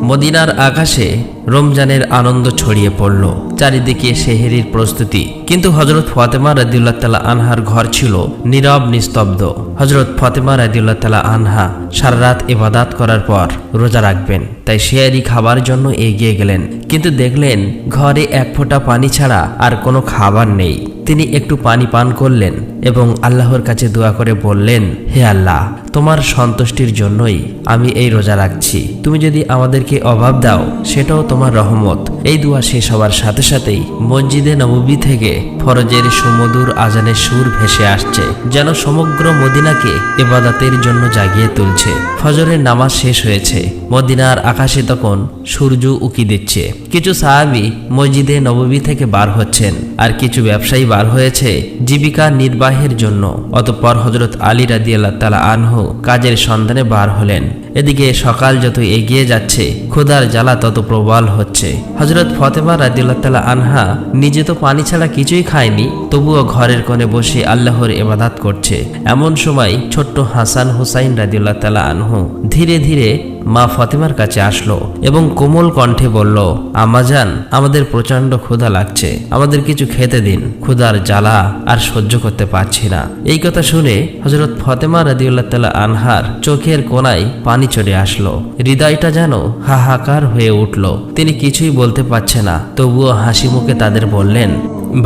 মদিনার আকাশে রমজানের আনন্দ ছড়িয়ে পড়ল। চারিদিকে সেহরির প্রস্তুতি। কিন্তু হযরত ফাতেমা রাদিয়াল্লাহু তাআলা আনহার ঘর ছিল নীরব নিস্তব্ধ। হযরত ফাতেমা রাদিয়াল্লাহু তাআলা আনহা সারা রাত ইবাদত করার পর রোজা রাখবেন, তাই সেহরি খাবার জন্য এগিয়ে গেলেন। কিন্তু দেখলেন ঘরে এক ফোঁটা পানি ছাড়া আর কোনো খাবার নেই। তিনি একটু পানি পান করলেন এবং আল্লাহর কাছে দোয়া করে বললেন, হে আল্লাহ, তোমার সন্তুষ্টির জন্যই আমি এই রোজা রাখছি। তুমি যদি আমাদেরকে অভাব দাও সেটাও তোমার রহমত। এই দোয়া শেষ হওয়ার সাথে সাথেই মসজিদে নববী থেকে ফরজের সুমধুর আজানের সুর ভেসে আসছে, যেন সমগ্র মদিনাকে ইবাদতের জন্য জাগিয়ে তুলছে। ফজরের নামাজ শেষ হয়েছে। মদিনার আকাশে তখন সূর্য উকি দিচ্ছে। কিছু সাহাবী মসজিদে নববী থেকে বার হচ্ছেন, আর কিছু ব্যবসায়ী বার হয়েছে জীবিকা নির্বাহের জন্য। অতঃপর হযরত আলী রাদিয়াল্লাহু তাআলা আনহু কাজের সন্ধানে বার হলেন। এদিকে সকাল যত এগিয়ে যাচ্ছে ক্ষুধার জ্বালা তত প্রবল হচ্ছে। হযরত ফাতেমা রাদিয়াল্লাহু তাআলা আনহা নিজে তো পানি ছাড়া কিছুই খায়নি, তবুও ঘরের কোণে বসে আল্লাহর ইবাদত করছে। এমন সময় ছোট্ট হাসান হুসাইন রাদিয়াল্লাহু তাআলা আনহু ধীরে ধীরে মা ফাতেমার কাছে আসলো এবং কোমল কণ্ঠে বলল, আম্মাজান, আমাদের প্রচন্ড ক্ষুধা লাগছে, আমাদের কিছু খেতে দিন, ক্ষুধার জ্বালা আর সহ্য করতে পারছি না। এই কথা শুনে হযরত ফাতেমা রাদিয়াল্লাহু তাআলা আনহার চোখের কোণায় পানি চলে আসলো। হৃদয়টা যেন হাহাকার হয়ে উঠল। তিনি কিছুই বলতে পারছে না, তবুও হাসি মুখে তাদের বললেন,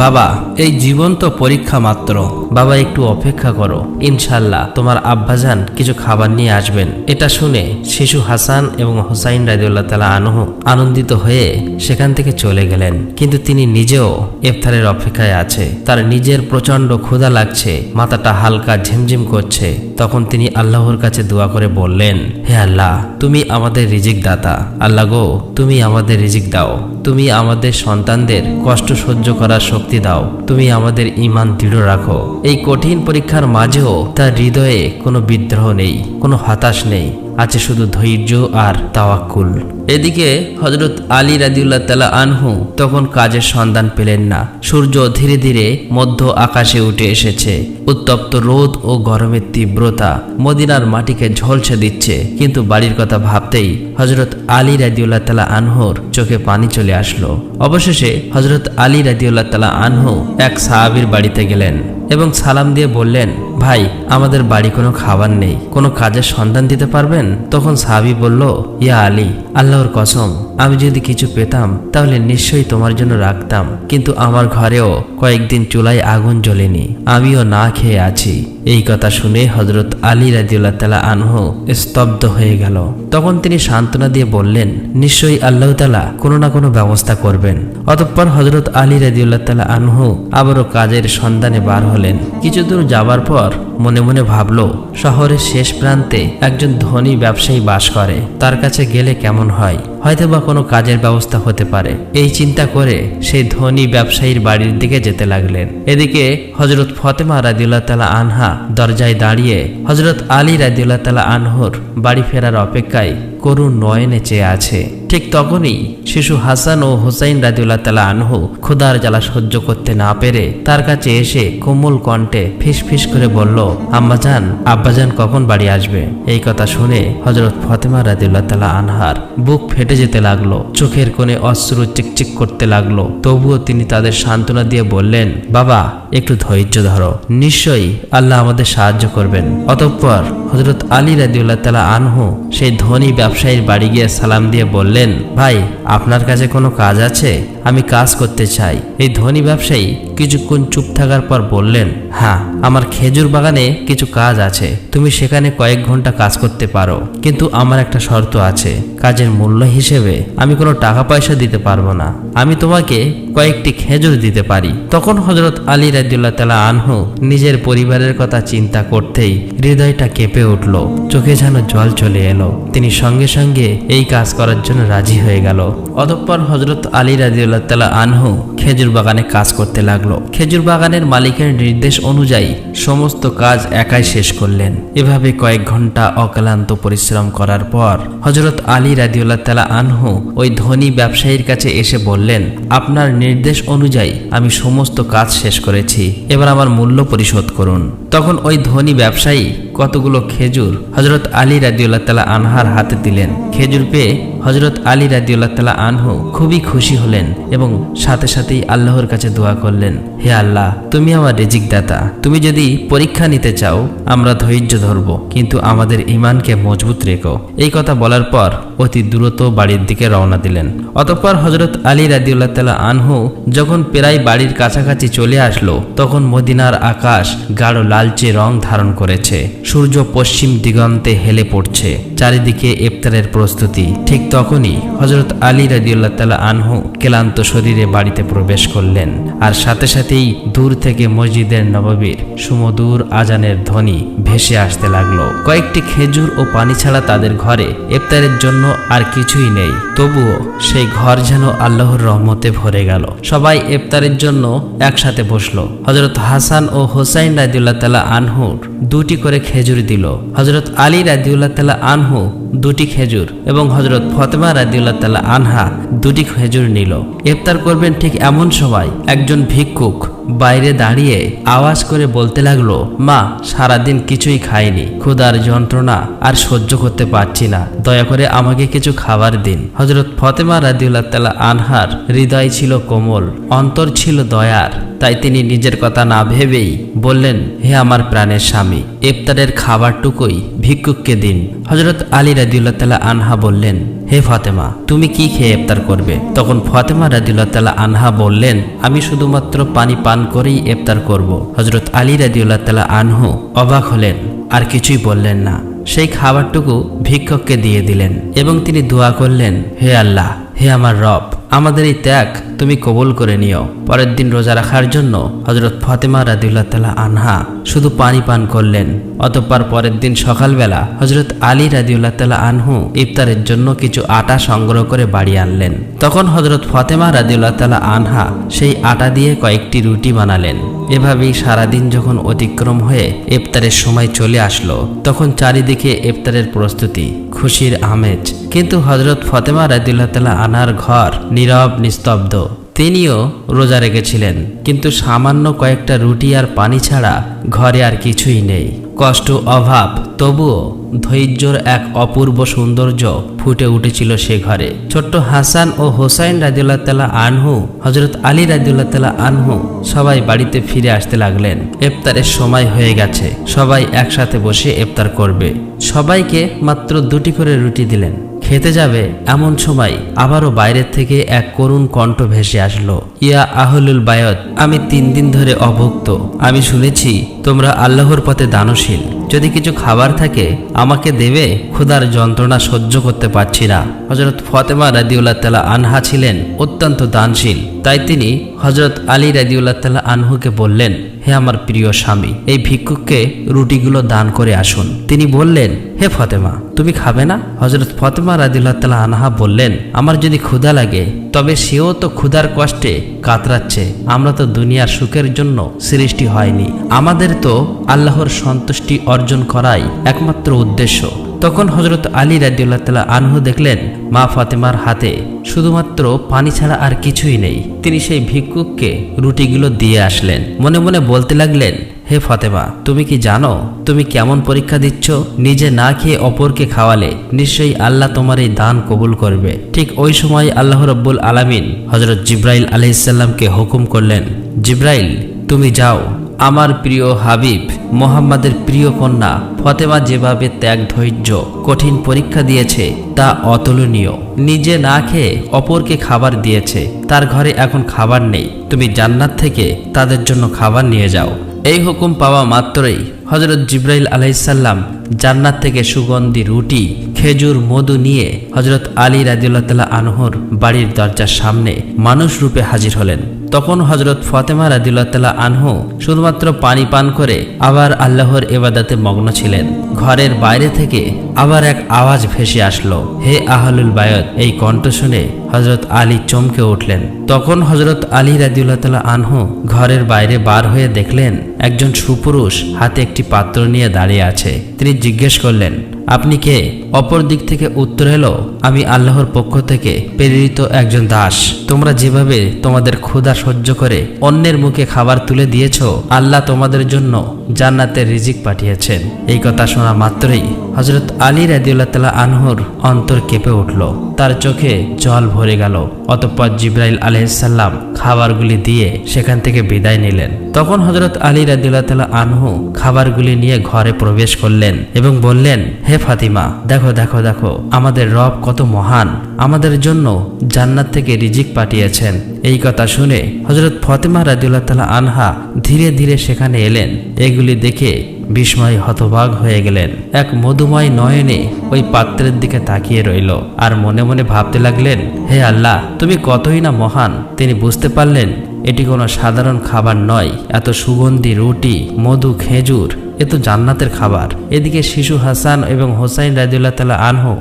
বাবা, এই জীবন তো পরীক্ষা মাত্র। বাবা, একটু অপেক্ষা করো, ইনশাল্লাহ তোমার আব্বাজান কিছু খাবার নিয়ে আসবেন। এটা শুনে শিশু হাসান এবং হুসাইন রাদিয়াল্লাহু তাআলা আনহু আনন্দিত হয়ে সেখান থেকে চলে গেলেন। কিন্তু তিনি নিজেও ইফতারের অপেক্ষায় আছে। তার নিজের প্রচন্ড ক্ষুধা লাগছে, মাথাটা হালকা ঝিমঝিম করছে। তখন তিনি আল্লাহর কাছে দোয়া করে বললেন, হে আল্লাহ, তুমি আমাদের রিজিক দাতা। আল্লাহ গো, তুমি আমাদের রিজিক দাও। তুমি আমাদের সন্তানদের কষ্ট সহ্য করার শক্তি দাও। তুমি আমাদের ঈমান দৃঢ় রাখো। এই কঠিন পরীক্ষার মাঝেও তার হৃদয়ে কোনো বিদ্রোহ নেই, কোনো হতাশ নেই, আছে শুধু ধৈর্য আর তাওয়াক্কুল। এদিকে হযরত আলী রাদিয়াল্লাহু তাআলা আনহু তখন কাজের সন্ধান পেলেন না। সূর্য ধীরে ধীরে মধ্য আকাশে উঠে এসেছে। উত্তপ্ত রোদ ও গরমের তীব্রতা মদিনার মাটিকে ঝলসে দিচ্ছে। কিন্তু বাড়ির কথা ভাবতেই হযরত আলী রাদিয়াল্লাহু তাআলা আনহুর চোখে পানি চলে আসলো। অবশেষে হযরত আলী রাদিয়াল্লাহু তাআলা আনহু এক সাহাবীর বাড়িতে গেলেন এবং সালাম দিয়ে বললেন, ভাই, আমাদের বাড়ি কোনো খাবার নেই, কোনো কাজের সন্ধান দিতে পারবেন? তখন সাহাবী বলল, ইয়া আলী, আল্লাহর কসম, আমি যদি কিছু পেতাম তাহলে নিশ্চয়ই তোমার জন্য রাখতাম। কিন্তু আমার ঘরেও কয়েকদিন চুলায় আগুন জ্বলেনি, আমিও না খেয়ে আছি। এই কথা শুনে হযরত আলী রাদিয়াল্লাহু তাআলা আনহু স্তব্ধ হয়ে গেল। তখন তিনি সান্ত্বনা দিয়ে বললেন, নিশ্চয়ই আল্লাহ তাআলা কোনো না কোনো ব্যবস্থা করবেন। অতঃপর হযরত আলী রাদিয়াল্লাহু তাআলা আনহু আবারও কাজের সন্ধানে বার হলেন। কিছু দূর যাবার পর মনে মনে ভাবল, শহরের শেষ প্রান্তে একজন ধনী ব্যবসায়ী বাস করে, তার কাছে গেলে কেমন হয়, হয়তোবা কোনো কাজের ব্যবস্থা হতে পারে। এই চিন্তা করে সেই ধনী ব্যবসায়ীর বাড়ির দিকে যেতে লাগলেন। এদিকে হযরত ফাতেমা রাদিয়াল্লাহু তাআলা আনহা দরজায় দাঁড়িয়ে হযরত আলী রাদিয়াল্লাহু তাআলা আনহুর বাড়ি ফেরার অপেক্ষায় করুণ নয়নে চেয়ে আছে। ঠিক তখনই শিশু হাসান ও হুসাইন রাদিয়াল্লাহু তাআলা আনহু ক্ষুধার জ্বালা সহ্য করতে না পেরে তার কাছে এসে কোমল কণ্ঠে ফিসফিস করে বলল, আম্মাজান, আব্বাজান কখন বাড়ি আসবে? এই কথা শুনে হযরত ফাতেমা রাদিয়াল্লাহু তাআলা আনহার বুক ফেটে যেতে লাগলো, চোখের কোণে অশ্রু চিকচিক করতে লাগলো। তবুও তিনি তাদের সান্ত্বনা দিয়ে বললেন, বাবা, একটু ধৈর্য ধরো, নিশ্চয়ই আল্লাহ আমাদের সাহায্য করবেন। অতঃপর হযরত আলী রাদিয়াল্লাহু তাআলা আনহু সেই ধনী ব্যবসায়ীর বাড়ি গিয়ে সালাম দিয়ে বললেন, ভাই, আপনার কাছে কোনো কাজ আছে? আমি কাজ করতে চাই। এই ধনী ব্যবসায়ী কিছুক্ষণ চুপ থাকার পর বললেন, হ্যাঁ, আমার খেজুর বাগানে কিছু কাজ আছে, তুমি সেখানে কয়েক ঘন্টা কাজ করতে পারো। কিন্তু আমার একটা শর্ত আছে, কাজের মূল্য হিসেবে আমি কোনো টাকা পয়সা দিতে পারবো না, আমি তোমাকে কয়েকটি খেজুর দিতে পারি। তখন হযরত আলী রাদিয়াল্লাহু তাআলা আনহু নিজের পরিবারের কথা চিন্তা করতেই হৃদয়টা কেঁপে উঠল, চোখে যেন জল চলে এলো। তিনি সঙ্গে সঙ্গে এই কাজ করার জন্য রাজি হয়ে গেল। অতঃপর হযরত আলী রাদিয়াল্লাহু তাআলা আনহু খেজুর বাগানে কাজ করতে লাগলো। খেজুর বাগানের মালিকের নির্দেশ অনুযায়ী সমস্ত কাজ একাই শেষ করলেন। এভাবে কয়েক ঘন্টা অক্লান্ত পরিশ্রম করার পর হযরত আলী রাদিয়াল্লাহু তাআলা আনহু ওই ধনী ব্যবসায়ীর কাছে এসে বললেন, আপনার নির্দেশ অনুযায়ী আমি সমস্ত কাজ শেষ করেছি, এবার আমার মূল্য পরিশোধ করুন। তখন ওই ধনী ব্যবসায়ী কতগুলো খেজুর হযরত আলী রাদিয়াল্লাহু তাআলা আনহার হাতে দিলেন। খেজুর পেয়ে হযরত আলী রাদিয়াল্লাহু তাআলা আনহু খুবই খুশি হলেন এবং সাথে সাথেই আল্লাহর কাছে দোয়া করলেন, হে আল্লাহ, তুমি আমার রিজিক দাতা, তুমি যদি পরীক্ষা নিতে চাও আমরা ধৈর্য ধরব, কিন্তু আমাদের ঈমানকে মজবুত রেখো। এই কথা বলার পর অতি দ্রুত বাড়ির দিকে রওনা দিলেন। অতঃপর হযরত আলী রাদিয়াল্লাহু তাআলা আনহু যখন প্রায় বাড়ির কাছাকাছি চলে আসলো, তখন মদিনার আকাশ গাঢ় লালচে রং ধারণ করেছে। সূর্য পশ্চিম দিগন্তে হেলে পড়ছে, চারিদিকে ইফতারের প্রস্তুতি। ঠিক তখনই হযরত আলী রাদিয়াল্লাহু তাআলা আনহু ক্লান্ত শরীরে বাড়িতে প্রবেশ করলেন, আর সাথে সাথেই দূর থেকে মসজিদের নববীর সুমধুর আজানের ধ্বনি ভেসে আসতে লাগলো। কয়েকটি খেজুর ও পানি ছাড়া তাদের ঘরে ইফতারের জন্য আর কিছুই নেই, তবুও সেই ঘর যেন আল্লাহর রহমতে ভরে গেল। সবাই ইফতারের জন্য একসাথে বসলো। হযরত হাসান ও হোসাইন রাদিয়াল্লাহু তাআলা আনহুর 2টি করে খেজুর দিল। হযরত আলী রাদিয়াল্লাহু তাআলা আনহু 2টি খেজুর এবং হযরত ফাতেমা রাদিয়াল্লাহু তাআলা আনহা 2টি খেজুর নিল। ইফতার করবেন ঠিক এমন সময় একজন ভিক্ষুক বাইরে দাঁড়িয়ে আওয়াজ করে বলতে লাগলো, মা, সারাদিন কিছুই খাইনি, ক্ষুধার যন্ত্রণা আর সহ্য করতে পারছি না, দয়া করে আমাকে কিছু খাবার দিন। হযরত ফাতেমা রাদিয়াল্লাহু তাআলা আনহার হৃদয় ছিল কোমল, অন্তর ছিল দয়ার, তাই তিনি নিজের কথা না ভেবেই বললেন, হে আমার প্রাণের স্বামী, ইফতারের খাবারটুকুই ভিক্ষুককে দিন। হযরত আলী রাদিয়াল্লাহু তাআলা আনহা বললেন, হে ফাতেমা, তুমি কি খেয়ে ইফতার করবে? তখন ফাতেমা রাদিয়াল্লাহু তাআলা আনহা বললেন, আমি শুধুমাত্র পানি পান করেই ইফতার করব। হযরত আলী রাদিয়াল্লাহু তাআলা আনহু অবাক হলেন, আর কিছুই বললেন না। সেই খাবারটুকু ভিক্ষুককে দিয়ে দিলেন এবং তিনি দোয়া করলেন, হে আল্লাহ, হে আমার রব, আমাদের এই ত্যাগ তুমি কবুল করে নিও। পরের দিন রোজা রাখার জন্য হযরত ফাতেমা রাদিয়াল্লাহু তাআলা আনহা শুধু পানি পান করলেন। অতঃপর পরের দিন সকালবেলা হযরত আলী রাদিয়াল্লাহু তাআলা আনহু ইফতারের জন্য কিছু আটা সংগ্রহ করে বাড়ি আনলেন। তখন হযরত ফাতেমা রাদিয়াল্লাহু তাআলা আনহা সেই আটা দিয়ে কয়েকটি রুটি বানালেন। এভাবেই সারাদিন যখন অতিক্রম হয়ে ইফতারের সময় চলে আসলো, তখন চারিদিকে ইফতারের প্রস্তুতি, খুশির আমেজ। কিন্তু হযরত ফাতেমা রাদিয়াল্লাহু তাআলা আনহার ঘর নীরব নিস্তব্ধ। তিনিও রোজা রেখেছিলেন, কিন্তু সামান্য কয়েকটা রুটি আর পানি ছাড়া ঘরে আর কিছুই নেই। কষ্ট, অভাব, তবুও ধৈর্যর এক অপূর্ব সৌন্দর্য ফুটে উঠেছিল সে ঘরে। ছোট্ট হাসান ও হোসাইন রাদিয়াল্লাহু তাআলা আনহু, হযরত আলী রাদিয়াল্লাহু তাআলা আনহু সবাই বাড়িতে ফিরে আসতে লাগলেন। ইফতারের সময় হয়ে গেছে, সবাই একসাথে বসে ইফতার করবে। সবাইকে মাত্র 2টি করে রুটি দিলেন। খেতে যাবে এমন সময় আবারও বাইরের থেকে এক করুণ কণ্ঠ ভেসে আসলো, ইয়া আহলুল বায়ত, আমি 3 দিন ধরে অভুক্ত। আমি শুনেছি তোমরা আল্লাহর পথে দানশীল, যদি কিছু খাবার থাকে আমাকে দেবে, ক্ষুধার যন্ত্রণা সহ্য করতে পারছি না। হযরত ফাতেমা রাদিয়াল্লাহু তাআলা আনহা ছিলেন অত্যন্ত দানশীল, তাই তিনি হযরত আলী রাদিয়াল্লাহু তাআলা আনহুকে বললেন, হে আমার প্রিয় স্বামী, এই ভিক্ষুককে রুটিগুলো দান করে আসুন। তিনি বললেন, হে ফাতেমা, তুমি খাবে না? হযরত ফাতেমা রাদিয়াল্লাহু তাআলা আনহা বললেন, আমার যদি ক্ষুধা লাগে তবে সেও তো ক্ষুধার কষ্টে কাতরাচ্ছে। আমরা তো দুনিয়ার সুখের জন্য সৃষ্টি হয়নি, আমাদের তো আল্লাহর সন্তুষ্টি অর্জন করাই একমাত্র উদ্দেশ্য। তখন হযরত আলী রাদিয়াল্লাহু তাআলা আনহু দেখলেন মা ফাতেমার হাতে শুধুমাত্র পানি ছাড়া আর কিছুই নেই। তিনি সেই ভিক্ষুককে রুটিগুলো দিয়ে আসলেন। মনে মনে বলতে লাগলেন, হে ফাতেমা, তুমি কি জানো তুমি কেমন পরীক্ষা দিচ্ছ? নিজে না খেয়ে অপরকে খাওয়ালে নিশ্চয়ই আল্লাহ তোমার এই দান কবুল করবে। ঠিক ওই সময় আল্লাহ রাব্বুল আলামিন হযরত জিবরাইল আলাইহিস সালামকে হুকুম করলেন, জিবরাইল, তুমি যাও, আমার প্রিয় হাবিব মুহাম্মাদের প্রিয় কন্যা ফাতেমা যেভাবে ত্যাগ, ধৈর্য, কঠিন পরীক্ষা দিয়েছে তা অতুলনীয়। নিজে না খেয়ে অপরকে খাবার দিয়েছে, তার ঘরে এখন খাবার নেই, তুমি জান্নাত থেকে তাদের জন্য খাবার নিয়ে যাও। এই হুকুম পাওয়া মাত্রই হযরত জিবরাইল আলাইহিস সালাম জান্নাত থেকে সুগন্ধি রুটি, খেজুর, মধু নিয়ে হযরত আলী রাদিয়াল্লাহু তাআলা আনহুর বাড়ির দরজার সামনে মানুষ রূপে হাজির হলেন। তখন হযরত ফাতেমা রাদিয়াল্লাহু তাআলা আনহু শুধুমাত্র পানি পান করে আবার আল্লাহর ইবাদতে মগ্ন ছিলেন। ঘরের বাইরে থেকে আবার এক আওয়াজ ভেসে আসলো, হে আহলুল বায়ত। এই কণ্ঠ শুনে হযরত আলী চমকে উঠলেন। তখন হযরত আলী রাদিয়াল্লাহু তাআলা আনহু ঘরের বাইরে বার হয়ে দেখলেন একজন সুপুরুষ হাতে একটি পাত্র নিয়ে দাঁড়িয়ে আছে। তিনি জিজ্ঞেস করলেন, আপনি কে? অপর দিক থেকে উত্তর এলো, আমি আল্লাহর পক্ষ থেকে প্রেরিত একজন দাস। তোমরা যেভাবে তোমাদের ক্ষুধা সহ্য করে অন্যের মুখে খাবার তুলে দিয়েছ, আল্লাহ তোমাদের জন্য জান্নাতের রিজিক পাঠিয়েছেন। এই কথা শোনা মাত্রই হযরত আলী রাদিয়াল্লাহু তাআলা আনহুর অন্তর কেঁপে উঠল, তার চোখে জল ভরে গেল। অতঃপর জিবরাইল আলাইহিস সালাম খাবারগুলি দিয়ে সেখান থেকে বিদায় নিলেন। তখন হযরত আলী রাদিয়াল্লাহু তাআলা আনহু খাবারগুলি নিয়ে ঘরে প্রবেশ করলেন এবং বললেন, হে ফাতিমা, দেখো দেখো দেখো, আমাদের রব কত মহান, আমাদের জন্য জান্নাত থেকে রিজিক পাঠিয়েছেন। এই কথা শুনে হযরত ফাতিমা রাদিয়াল্লাহু তাআলা আনহা ধীরে ধীরে সেখানে এলেন। এগুলি দেখে বিস্ময় হতবাক হয়ে গেলেন। এক মধুময় নয়নে ওই পাত্রের দিকে তাকিয়ে রইল আর মনে মনে ভাবতে লাগলেন, হে আল্লাহ, তুমি কতই না মহান। তিনি বুঝতে পারলেন এটি কোনো সাধারণ খাবার নয়। এত সুগন্ধি রুটি, মধু, খেজুর, এ তো জান্নাতের খাবার। এদিকে শিশু হাসান এবং হোসাইন রাদিয়াল্লাহু তাআলা আনহু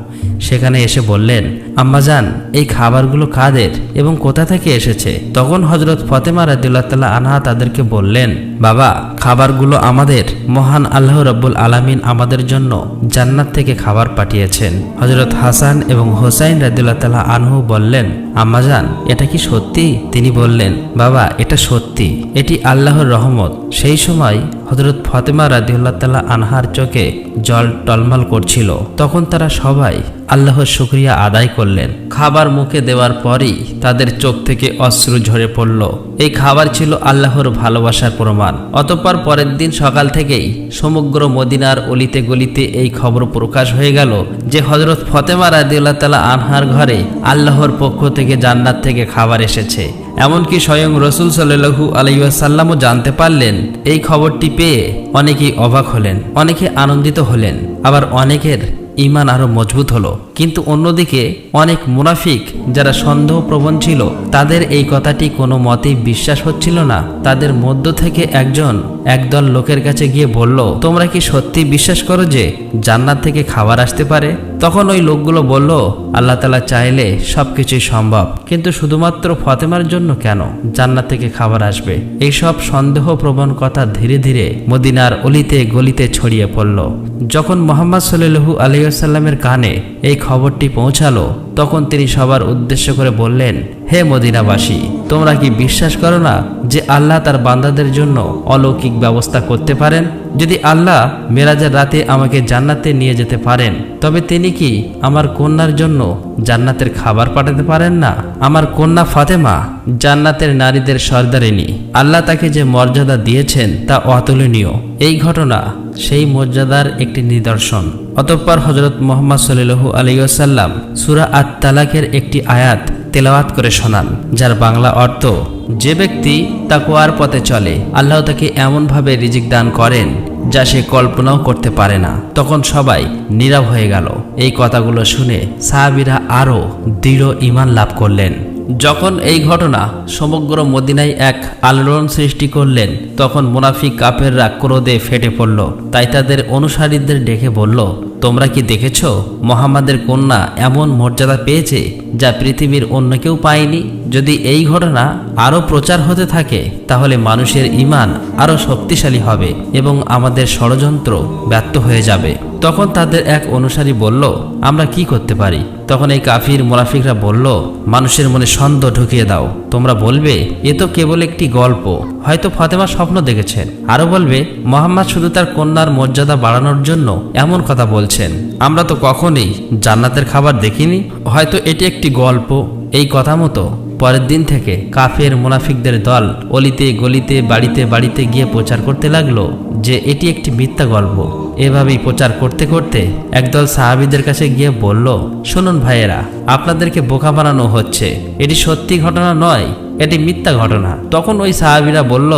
সেখানে এসে বললেন, আম্মাজান, এই খাবারগুলো কাদের এবং কোথা থেকে এসেছে? তখন হযরত ফাতিমা রাদিয়াল্লাহু তাআলা আনহা তাদেরকে বললেন, বাবা, খাবারগুলো আমাদের মহান আল্লাহ রাব্বুল আলামিন আমাদের জন্য জান্নাত থেকে খাবার পাঠিয়েছেন। হযরত হাসান এবং হোসাইন রাদিয়াল্লাহু তাআলা আনহু বললেন, আম্মাজান, এটা কি সত্যি? তিনি বললেন, বাবা, এটা সত্যি, এটি আল্লাহর রহমত। সেই সময় হযরত ফাতিমা রাদিয়াল্লাহু তাআলা আনহার চোখে জল টলমল করছিল। তখন তারা সবাই আল্লাহর শুকরিয়া আদায় করলেন। খাবার মুখে দেওয়ার পরই তাদের চোখ থেকে অশ্রু ঝরে পড়ল। এই খাবার ছিল আল্লাহর ভালোবাসার প্রমাণ। অতঃপর পরের দিন সকাল থেকেই সমগ্র মদিনার অলিতে গলিতে এই খবর প্রকাশ হয়ে গেল যে হযরত ফাতিমা রাদিয়াল্লাহু তাআলা আনহার ঘরে আল্লাহর পক্ষ থেকে জান্নাত থেকে খাবার এসেছে। এমনকি স্বয়ং রাসূল সাল্লাল্লাহু আলাইহি ওয়াসাল্লামও জানতে পারলেন। এই খবরটি পেয়ে অনেকেই অবাক হলেন, অনেকে আনন্দিত হলেন, আবার অনেকের ঈমান আরো মজবুত হলো। কিন্তু অন্যদিকে অনেক মুনাফিক যারা সন্দেহপ্রবণ ছিল, তাদের এই কথাটি কোনো মতেই বিশ্বাস হচ্ছিল না। তাদের মধ্য থেকে একদল লোকের কাছে গিয়ে বলল, তোমরা কি সত্যি বিশ্বাস করো যে জান্নাত থেকে খাবার আসতে পারে? তখন ওই লোকগুলো বলল, আল্লাহ তাআলা চাইলে সবকিছুই সম্ভব, কিন্তু শুধুমাত্র ফাতেমার জন্য কেন জান্নাত থেকে খাবার আসবে? এইসব সন্দেহপ্রবণ কথা ধীরে ধীরে মদিনার অলিতে গলিতে ছড়িয়ে পড়ল। যখন মুহাম্মদ সাল্লাল্লাহু আলাইহি ওয়াসাল্লামের কানে এই খবরটি পৌঁছালো, তখন তিনি সবার উদ্দেশ্য করে বললেন, হে মদিনাবাসী, তোমরা কি বিশ্বাস করো না যে আল্লাহ তার বান্দাদের জন্য অলৌকিক ব্যবস্থা করতে পারেন? যদি আল্লাহ মেরাজের রাতে আমাকে জান্নাতে নিয়ে যেতে পারেন, তবে তিনি কি আমার কন্যার জন্য জান্নাতের খাবার পাঠাতে পারেন না? আমার কন্যা ফাতেমা জান্নাতের নারীদের সর্দারিনী। আল্লাহ তাকে যে মর্যাদা দিয়েছেন তা অতুলনীয়। এই ঘটনা সেই মর্যাদার একটি নিদর্শন। অতঃপর হযরত মুহাম্মদ সাল্লাল্লাহু আলাইহি ওয়াসাল্লাম সূরা আত-তালাকের একটি আয়াত তেলাওয়াত করে শোনান, যার বাংলা অর্থ, যে ব্যক্তি তাকওয়ার পথে চলে আল্লাহ তাকে এমনভাবে রিজিক দান করেন যা সে কল্পনাও করতে পারে না। তখন সবাই নীরব হয়ে গেল। এই কথাগুলো শুনে সাহাবীরা আরো দৃঢ় ঈমান লাভ করলেন। যখন এই ঘটনা সমগ্র মদিনায় এক আলোড়ন সৃষ্টি করলেন, তখন মুনাফিক কাফেররা ক্রোধে ফেটে পড়ল। তাই তাদের অনুসারীদের ডেকে বলল, তোমরা কি দেখেছ মুহাম্মাদের কন্যা এমন মর্যাদা পেয়েছে যা পৃথিবীর অন্য কেউ পায়নি? যদি এই ঘটনা আরো প্রচার হতে থাকে, তাহলে মানুষের ঈমান আরো শক্তিশালী হবে এবং আমাদের ষড়যন্ত্র ব্যর্থ হয়ে যাবে। তখন তাদের এক অনুসারী বলল, আমরা কি করতে পারি? তখন এই কাফির মুনাফিকরা বলল, মানুষের মনে সন্দেহ ঢুকিয়ে দাও। তোমরা বলবে, এ তো কেবল একটি গল্প, হয়তো ফাতেমা স্বপ্ন দেখেছেন। আরো বলবে, মুহাম্মদ শুধু তার কন্যার মর্যাদা বাড়ানোর জন্য এমন কথা বলছেন। আমরা তো কখনোই জান্নাতের খাবার দেখিনি, হয়তো এটি একটি গল্প। এই কথা মতো পরের দিন থেকে কাফের মুনাফিকদের দল অলিতে গলিতে বাড়িতে বাড়িতে গিয়ে প্রচার করতে লাগলো যে এটি একটি মিথ্যা গল্প। এভাবেই প্রচার করতে করতে একদল সাহাবীদের কাছে গিয়ে বলল, শুনুন ভাইয়েরা, আপনাদেরকে বোকা বানানো হচ্ছে, এটি সত্যি ঘটনা নয়, এটি মিথ্যা ঘটনা। তখন ওই সাহাবীরা বলল,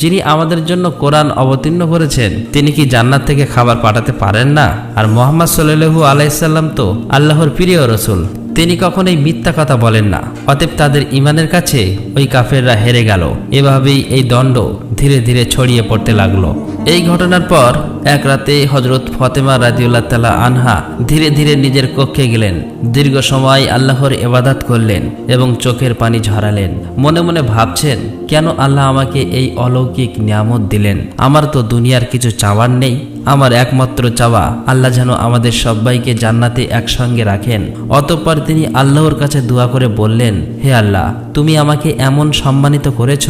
যিনি আমাদের জন্য কোরআন অবতীর্ণ করেছেন, তিনি কি জান্নাত থেকে খাবার পাঠাতে পারেন না? আর মুহাম্মদ সাল্লাল্লাহু আলাইহি সাল্লাম তো আল্লাহর প্রিয় রাসূল, তিনি কখনোই মিথ্যা কথা বলেন না। অতএব তাদের ঈমানের কাছে ওই কাফেররা হেরে গেল। এভাবেই এই দণ্ড ধীরে ধীরে ছড়িয়ে পড়তে লাগলো। এই ঘটনার পর এক রাতে হযরত ফাতেমা রাদিয়াল্লাহু তাআলা আনহা ধীরে ধীরে নিজের কক্ষে গেলেন। দীর্ঘ সময় আল্লাহর ইবাদত করলেন এবং চোখের পানি ঝরালেন। মনে মনে ভাবছেন, কেন আল্লাহ আমাকে এই অলৌকিক নিয়ামত দিলেন? আমার তো দুনিয়ার কিছু চাওয়ার নেই। আমার একমাত্র চাওয়া আল্লাহ যেন আমাদের সবাইকে জান্নাতে একসঙ্গে রাখেন। অতঃপর তিনি আল্লাহর কাছে দোয়া করে বললেন, হে আল্লাহ, তুমি আমাকে এমন সম্মানিত করেছ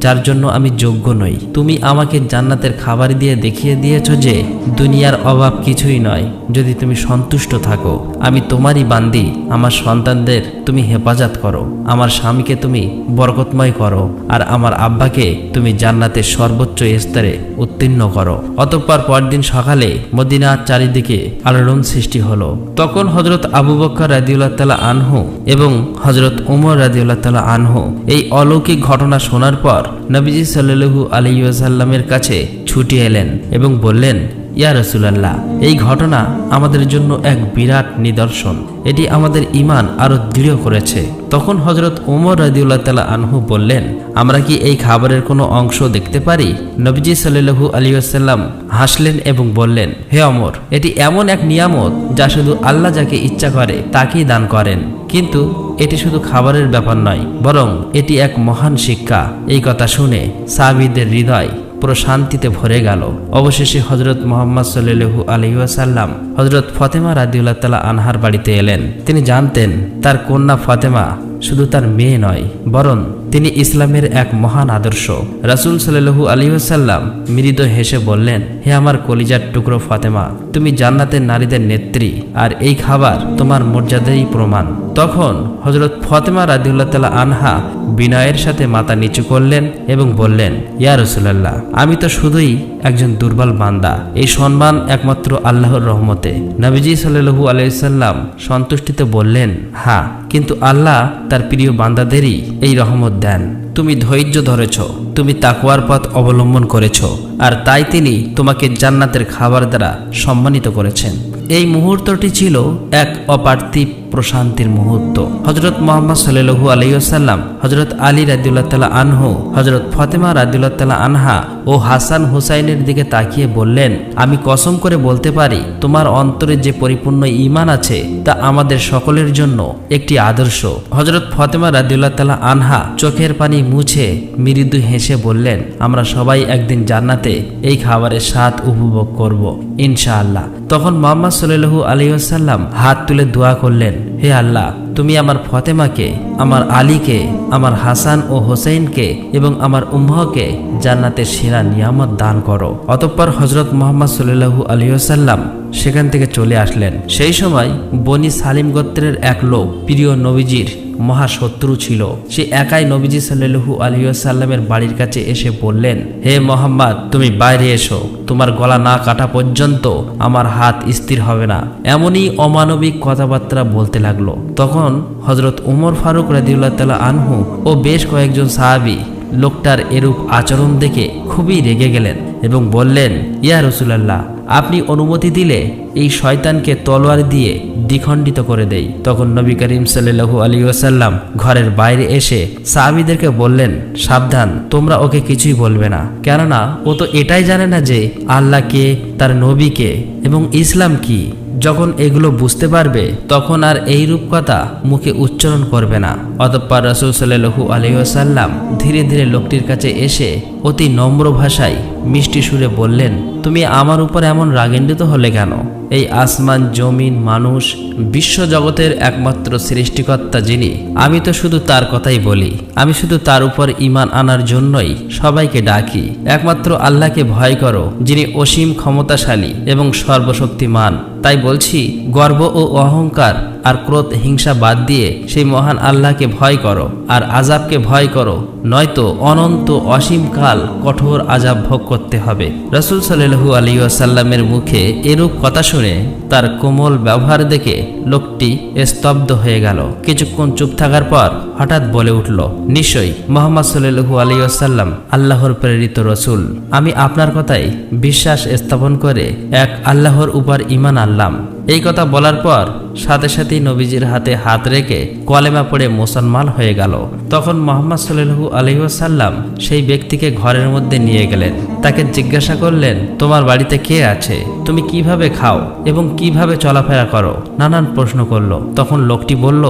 যার জন্য আমি যোগ্য নই। তুমি আমাকে জান্নাতের খাবার দিয়ে দেখিয়ে দিয়েছ যে দুনিয়ার অভাব কিছুই নয় যদি তুমি সন্তুষ্ট থাকো। আমি তোমারই বান্দি। আমার সন্তানদের তুমি হেফাজত করো, আমার স্বামীকে তুমি বরকতময় করো, আর আমার আব্বাকে তুমি জান্নাতের সর্বোচ্চ স্তরে উত্তীর্ণ করো। অতঃপর পরদিন সকালে মদিনার চারিদিকে আলোড়ন সৃষ্টি হলো। তখন হযরত আবু বকর রাদিয়াল্লাহু তাআলা আনহু এবং হযরত ওমর রাদিয়াল্লাহু তাআলা আনহু এই অলৌকিক ঘটনা শোনার পর নবীজি সাল্লাল্লাহু আলাইহি ওয়াসাল্লামের কাছে ছুটে এলেন এবং বললেন, ইয়া রাসূলুল্লাহ, এই ঘটনা আমাদের জন্য এক বিরাট নিদর্শন। এটি আমাদের ঈমান আরো দৃঢ় করেছে। তখন হযরত ওমর রাদিয়াল্লাহু তাআলা আনহু বললেন, আমরা কি এই খাবারের কোনো অংশ দেখতে পারি? নবীজি সাল্লাল্লাহু আলাইহি ওয়াসাল্লাম হাসলেন এবং বললেন, হে ওমর, এটি এমন এক নিয়ামত যা শুধু আল্লাহ যাকে ইচ্ছা করে তাকেই দান করেন। কিন্তু এটি শুধু খাবারের ব্যাপার নয়, বরং এটি এক মহান শিক্ষা। এই কথা শুনে সাহাবীদের হৃদয় পুরো শান্তিতে ভরে গেল। অবশেষে হযরত মুহাম্মদ সাল্লাল্লাহু আলাইহি ওয়াসাল্লাম হযরত ফাতেমা রাদিয়াল্লাহু তাআলা আনহার বাড়িতে এলেন। তিনি জানতেন তার কন্যা ফাতেমা শুধু তার মেয়ে নয়, বরং তিনি ইসলামের এক মহান আদর্শ। রাসূল সাল্লাল্লাহু আলাইহি ওয়াসাল্লাম মৃদু হেসে বললেন, হে আমার কলিজার টুকরো ফাতেমা, তুমি জান্নাতের নারীদের নেত্রী, আর এই খাবার তোমার মর্যাদাই প্রমাণ। তখন হযরত ফাতেমা রাদিয়াল্লাহু তাআলা আনহা বিনয়ের সাথে মাথা নিচু করলেন এবং বললেন, ইয়া রাসূলুল্লাহ, আমি তো শুধুই একজন দুর্বল বান্দা। এই সম্মান একমাত্র আল্লাহর রহমতে। নবীজি সাল্লাল্লাহু আলাইহি ওয়াসাল্লাম সন্তুষ্টিতে বললেন, হ্যাঁ, কিন্তু আল্লাহ তার প্রিয় বান্দাদেরই এই রহমত দেন। তুমি ধৈর্য ধরেছ, তুমি তাকওয়ার পথ অবলম্বন করেছ, আর তাই তিনি তোমাকে জান্নাতের খাবার দ্বারা সম্মানিত করেছেন। এই মুহূর্তটি ছিল এক অপার্থিব প্রশান্তির মুহূর্ত। হযরত মুহাম্মদ সাল্লাল্লাহু আলাইহি ওয়াসাল্লাম হযরত আলী রাদিয়াল্লাহু তাআলা আনহু, হযরত ফাতেমা রাদিয়াল্লাহু তাআলা আনহা ও হাসান হুসাইনের দিকে তাকিয়ে বললেন, আমি কসম করে বলতে পারি, তোমার অন্তরে যে পরিপূর্ণ ঈমান আছে তা আমাদের সকলের জন্য একটি আদর্শ। হযরত ফাতেমা রাদিয়াল্লাহু তাআলা আনহা চোখের পানি মুছে মৃদু হেসে বললেন, আমরা সবাই একদিন জান্নাতে এই খাবারের স্বাদ উপভোগ করব ইনশাআল্লাহ। তখন মুহাম্মদ সাল্লাল্লাহু আলাইহি ওয়াসাল্লাম হাত তুলে দোয়া করলেন, হে আল্লাহ, তুমি আমার ফাতেমাকে, আমার আলীকে, আমার হাসান ও হোসেনকে এবং আমার উম্মহকে জান্নাতের সেরা নিয়ামত দান করো। অতঃপর হযরত মুহাম্মদ সাল্লাল্লাহু আলাইহি ওয়াসাল্লাম সেখান থেকে চলে আসলেন। সেই সময় বনি সালিম গোত্রের এক লোক প্রিয় নবীজির মহাশত্রু ছিল। সে একাই নবীজি সাল্লাল্লাহু আলাইহি ওয়াসাল্লামের বাড়ির কাছে এসে বললেন, হে মুহাম্মদ, তুমি বাইরে এসো, তোমার গলা না কাটা পর্যন্ত আমার হাত স্থির হবে না। এমনই অমানবিক কথাবার্তা বলতে লাগলো। তখন হযরত ওমর ফারুক রাদিয়াল্লাহু তাআলা আনহু ও বেশ কয়েকজন সাহাবী লোকটার এরূপ আচরণ দেখে খুবই রেগে গেলেন এবং বললেন, ইয়া রাসূলুল্লাহ, আপনি অনুমতি দিলে এই শয়তানকে তলোয়ার দিয়ে দ্বিখণ্ডিত করে দেই। তখন নবী করিম সাল্লাল্লাহু আলাইহি ওয়াসাল্লাম ঘরের বাইরে এসে সাহাবীদেরকে বললেন, সাবধান, তোমরা ওকে কিছুই বলবে না, কেননা ও তো এটাই জানে না যে আল্লাহ কে, তার নবীকে এবং ইসলাম কি। যখন এগুলো বুঝতে পারবে তখন আর এই রূপ কথা মুখে উচ্চারণ করবে না। অতঃপর রাসূল সাল্লাল্লাহু আলাইহি ওয়াসাল্লাম ধীরে ধীরে লোকটির কাছে এসে অতি নম্র ভাষায় মিষ্টি সুরে বললেন, তুমি আমার উপর এমন রাগান্বিত হলে কেন? এই আসমান, জমিন, মানুষ, বিশ্ব জগতের একমাত্র সৃষ্টিকর্তা যিনি, আমি তো শুধু তার কথাই বলি। আমি শুধু তার উপর ঈমান আনার জন্যই সবাইকে ডাকি। একমাত্র আল্লাহকে ভয় করো, যিনি অসীম ক্ষমতাশালী এবং সর্বশক্তিমান। তাই বলছি, গর্ব ও অহংকার আর ক্রোধ, হিংসা বাদ দিয়ে সেই মহান আল্লাহকে ভয় করো আর আযাবকে ভয় করো, নয়তো অনন্ত অসীম কাল কঠোর আযাব ভোগ করতে হবে। রাসূল সাল্লাল্লাহু আলাইহি ওয়াসাল্লামের মুখে এরূপ কথা শুনে তার কোমল ব্যবহার দেখে লোকটি স্তব্ধ হয়ে গেল। কিছুক্ষণ চুপ থাকার পর হঠাৎ বলে উঠল, নিশ্চয়ই মুহাম্মদ সাল্লাল্লাহু আলাইহি ওয়াসাল্লাম আল্লাহর প্রেরিত রাসূল। আমি আপনার কথায় বিশ্বাস স্থাপন করে এক আল্লাহর উপর ঈমান আনলাম। এই কথা বলার পর সাথে সাথেই নবীজির হাতে হাত রেখে কলেমা পড়ে মুসলমান হয়ে গেল। তখন মুহাম্মদ সাল্লাল্লাহু আলাইহি ওয়াসাল্লাম সেই ব্যক্তিকে ঘরের মধ্যে নিয়ে গেলেন। তাকে জিজ্ঞাসা করলেন, তোমার বাড়িতে কে আছে, তুমি কিভাবে খাও এবং কিভাবে চলাফেরা করো, নানান প্রশ্ন করলো। তখন লোকটি বলল,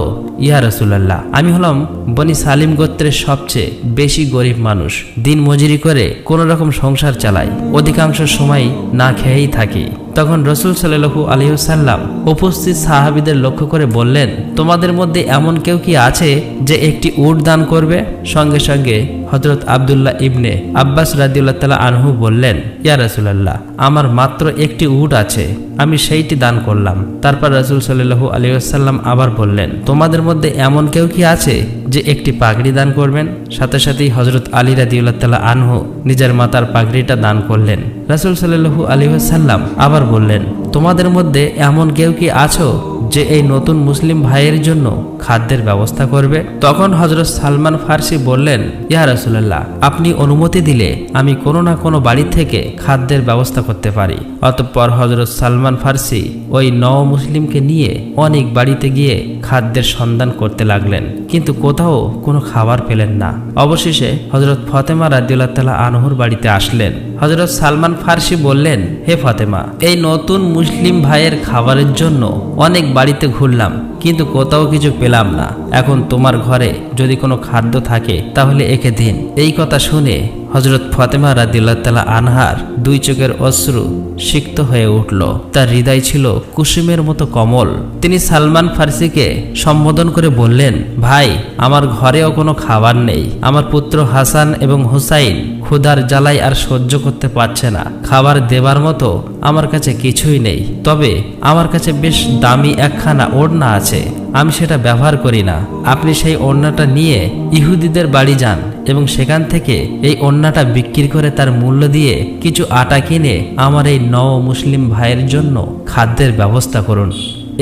ইয়া রাসূলুল্লাহ, আমি হলাম বনি সালিম গোত্রের সবচেয়ে বেশি গরিব মানুষ। দিন মজুরি করে কোনো রকম সংসার চালাই, অধিকাংশ সময় না খেয়েই থাকি। তখন রাসূল সাল্লাল্লাহু আলাইহি ওয়াসাল্লাম উপস্থিত সাহাবীদের লক্ষ্য করে বললেন, তোমাদের মধ্যে এমন কেউ কি আছে যে একটি উট দান করবে? সঙ্গে সঙ্গে হযরত আব্দুল্লাহ ইবনে আব্বাস রাদিয়াল্লাহু তাআলা আনহু বললেন, ইয়া রাসূলুল্লাহ, আমার মাত্র একটি উট আছে, আমি সেইটি দান করলাম। তারপর রাসূল সাল্লাল্লাহু আলাইহি ওয়াসাল্লাম আবার বললেন, তোমাদের মধ্যে এমন কেউ কি আছে যে একটি পাগড়ি দান করবেন? সাথে সাথেই হযরত আলী রাদিয়াল্লাহু তাআলা আনহু নিজের মাথার পাগড়িটা দান করলেন। রাসূল সাল্লাল্লাহু আলাইহি ওয়াসাল্লাম আবার বললেন, তোমাদের মধ্যে এমন কেউ কি আছো যে এই নতুন মুসলিম ভাইয়ের জন্য খাদ্যের ব্যবস্থা করবে? তখন হযরত সালমান ফার্সি বললেন, ইয়া রাসূলুল্লাহ, আপনি অনুমতি দিলে আমি কোনো না কোনো বাড়ি থেকে খাদ্যের ব্যবস্থা করতে পারি। অতঃপর হযরত সালমান ফার্সি ওই নও মুসলিমকে নিয়ে অনেক বাড়িতে গিয়ে খাদ্যের সন্ধান করতে লাগলেন, কিন্তু কোথাও কোনো খাবার পেলেন না। অবশেষে হযরত ফাতেমা রাদিয়াল্লাহু তাআলা আনহুর বাড়িতে আসলেন। হযরত সালমান ফার্সি বললেন, হে ফাতেমা, এই নতুন মুসলিম ভাইয়ের খাবারের জন্য অনেক বাড়িতে ঘুরলাম, কিন্তু কোথাও কিছু পেলাম না। এখন তোমার ঘরে যদি কোনো খাদ্য থাকে তাহলে একে দিন। এই কথা শুনে হযরত ফাতেমা রাদিয়াল্লাহু তাআলা আনহার দুই চোখের অশ্রু সিক্ত হয়ে উঠল। তার হৃদয় ছিল কুসুমের মতো কোমল। তিনি সালমান ফার্সিকে সম্বোধন করে বললেন, ভাই, আমার ঘরেও কোনো খাবার নেই। আমার পুত্র হাসান এবং হুসাইন ক্ষুধার জ্বালায় আর সহ্য করতে পারছে না। খাবার দেবার মতো আমার কাছে কিছুই নেই, তবে আমার কাছে বেশ দামি একখানা ওড়না আছে, আমি সেটা ব্যবহার করি না। আপনি সেই ওড়নাটা নিয়ে ইহুদিদের বাড়ি যান এবং সেখান থেকে এই ওড়নাটা বিক্রি করে তার মূল্য দিয়ে কিছু আটা কিনে আমার এই নও মুসলিম ভাইয়ের জন্য খাদ্যের ব্যবস্থা করুন।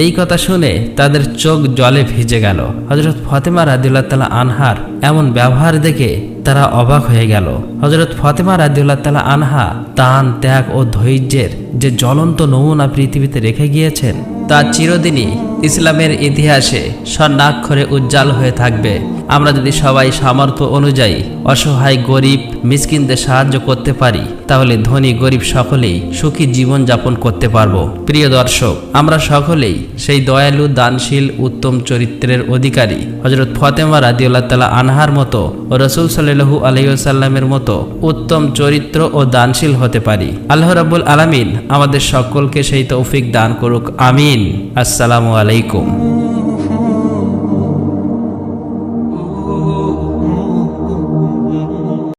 এই কথা শুনে তাদের চোখ জলে ভিজে গেল। হযরত ফাতেমা রাদিয়াল্লাহু তাআলা আনহার এমন ব্যবহার দেখে তারা অবাক হয়ে গেল। হযরত ফাতেমা রাদিয়াল্লাহু তাআলা আনহা দান, ত্যাগ ও ধৈর্যের যে জ্বলন্ত নমুনা পৃথিবীতে রেখে গিয়েছেন, তা চিরদিনই ইসলামের ইতিহাসে স্বর্ণাক্ষরে উজ্জ্বল হয়ে থাকবে। আমরা যদি সবাই সামর্থ্য অনুযায়ী অসহায় গরিব মিসকিনদের সাহায্য করতে পারি, তাহলে ধনী গরিব সকলেই সুখী জীবন যাপন করতে পারবো। প্রিয় দর্শক, আমরা সকলেই সেই দয়ালু, দানশীল, উত্তম চরিত্রের অধিকারী হযরত ফাতেমা রাদিয়াল্লাহু তাআলা আনহার মতো ও রাসূল সাল্লাল্লাহু আলাইহি ওয়াসাল্লামের মতো উত্তম চরিত্র ও দানশীল হতে পারি। আল্লাহ রাব্বুল আলামিন আমাদের সকলকে সেই তৌফিক দান করুক। আমিন। আসসালামু আলাইকুম।